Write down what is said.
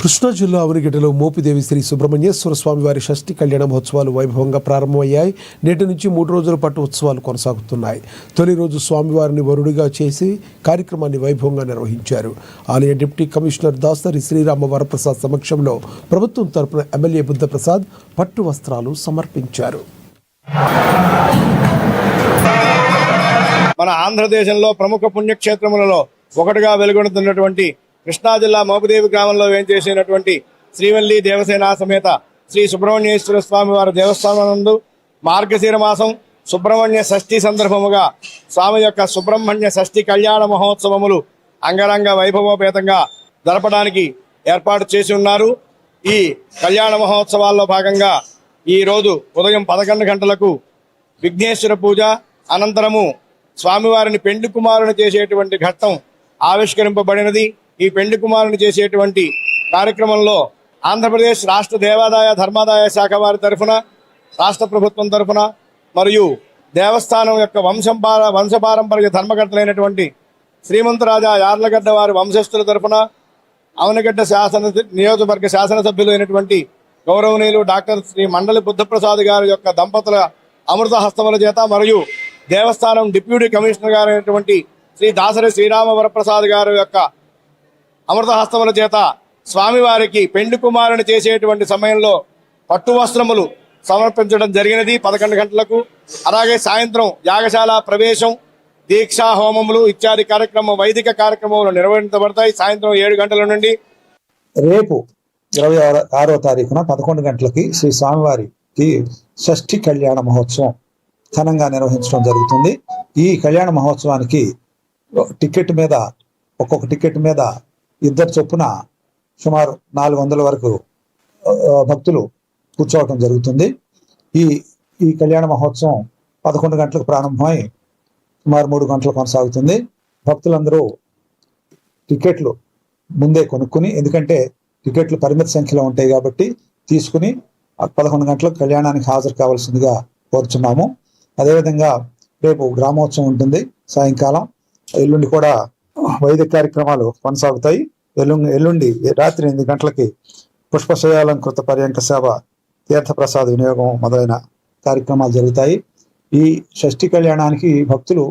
కృష్ణా జిల్లా అవనిగడ్డలో మోపిదేవి శ్రీ సుబ్రహ్మణ్యేశ్వర స్వామి వారి షష్ఠి కళ్యాణ మహోత్సవాలు వైభవంగా ప్రారంభమయ్యాయి. నేటి నుంచి 3 రోజుల పాటు ఉత్సవాలు కొనసాగుతున్నాయి. తొలి రోజు స్వామివారిని వరుడిగా చేసి కార్యక్రమాన్ని వైభవంగా నిర్వహించారు. ఆలయ డిప్యూటీ కమిషనర్ దాసరి శ్రీరామ వరప్రసాద్ సమక్షంలో ప్రభుత్వం తరపున ఎమ్మెల్యే బుద్ధప్రసాద్ పట్టు వస్త్రాలు సమర్పించారు. మన ఆంధ్రదేశంలో ప్రముఖ పుణ్యక్షేత్రములలో ఒకటిగా వెలుగొందుతున్నటువంటి కృష్ణా జిల్లా మోపిదేవి గ్రామంలో వేంచేసినటువంటి శ్రీవల్లి దేవసేన సమేత శ్రీ సుబ్రహ్మణ్యేశ్వర స్వామి వారి దేవస్థానం నందు మార్గశిర మాసం సుబ్రహ్మణ్య షష్ఠి సందర్భముగా స్వామి యొక్క సుబ్రహ్మణ్య షష్ఠి కళ్యాణ మహోత్సవములు అంగరంగ వైభవోపేతంగా జరపడానికి ఏర్పాటు చేసి ఉన్నారు. ఈ కళ్యాణ మహోత్సవాల్లో భాగంగా ఈరోజు ఉదయం 11 గంటలకు విఘ్నేశ్వర పూజ అనంతరము స్వామివారిని పెండ్లి కుమారుని చేసేటువంటి ఘట్టం ఆవిష్కరింపబడినది. ఈ పెండ్లి కుమారుని చేసేటువంటి కార్యక్రమంలో ఆంధ్రప్రదేశ్ రాష్ట్ర దేవాదాయ ధర్మాదాయ శాఖ వారి తరఫున, రాష్ట్ర ప్రభుత్వం తరఫున మరియు దేవస్థానం యొక్క వంశపారంపర్య ధర్మకర్తలైనటువంటి శ్రీమంతరాజా యార్లగడ్డ వారి వంశస్థుల తరఫున, అవనగడ్డ నియోజకవర్గ శాసనసభ్యులు అయినటువంటి గౌరవనీయులు డాక్టర్ శ్రీ మండలి బుద్ధప్రసాద్ గారి యొక్క దంపతుల అమృత హస్తముల చేత మరియు దేవస్థానం డిప్యూటీ కమిషనర్ గారు అయినటువంటి శ్రీ దాసరి శ్రీరామ వరప్రసాద్ గారి యొక్క అమృత హస్తముల చేత స్వామివారికి పెండ్లి కుమారుని చేసేటువంటి సమయంలో పట్టు వస్త్రములు సమర్పించడం జరిగినది 11 గంటలకు. అలాగే సాయంత్రం యాగశాల ప్రవేశం, దీక్షా హోమములు ఇత్యాది కార్యక్రమం వైదిక కార్యక్రమాలు నిర్వహించబడతాయి. సాయంత్రం 7 గంటల నుండి రేపు 26వ తారీఖున 11 గంటలకి శ్రీ స్వామివారికి షష్ఠి కళ్యాణ మహోత్సవం ఘనంగా నిర్వహించడం జరుగుతుంది. ఈ కళ్యాణ మహోత్సవానికి టికెట్ మీద ఒక్కొక్క టికెట్ మీద 2 చొప్పున సుమారు 400 వరకు భక్తులు కూర్చోవటం జరుగుతుంది. ఈ కళ్యాణ మహోత్సవం 11 గంటలకు ప్రారంభమై సుమారు 3 గంటలు కొనసాగుతుంది. భక్తులందరూ టికెట్లు ముందే కొనుక్కుని, ఎందుకంటే టికెట్లు పరిమిత సంఖ్యలో ఉంటాయి కాబట్టి తీసుకుని 11 గంటలకు కళ్యాణానికి హాజరు కావాల్సిందిగా కోరుచున్నాము. అదేవిధంగా రేపు గ్రామోత్సవం ఉంటుంది సాయంకాలం. ఎల్లుండి కూడా వైదిక కార్యక్రమాలు కొనసాగుతాయి. ఎల్లుండి రాత్రి 8 గంటలకి పుష్పశయాలంకృత పర్యంక సేవ, తీర్థప్రసాద వినియోగం మొదలైన కార్యక్రమాలు జరుగుతాయి. ఈ షష్ఠి కళ్యాణానికి భక్తులు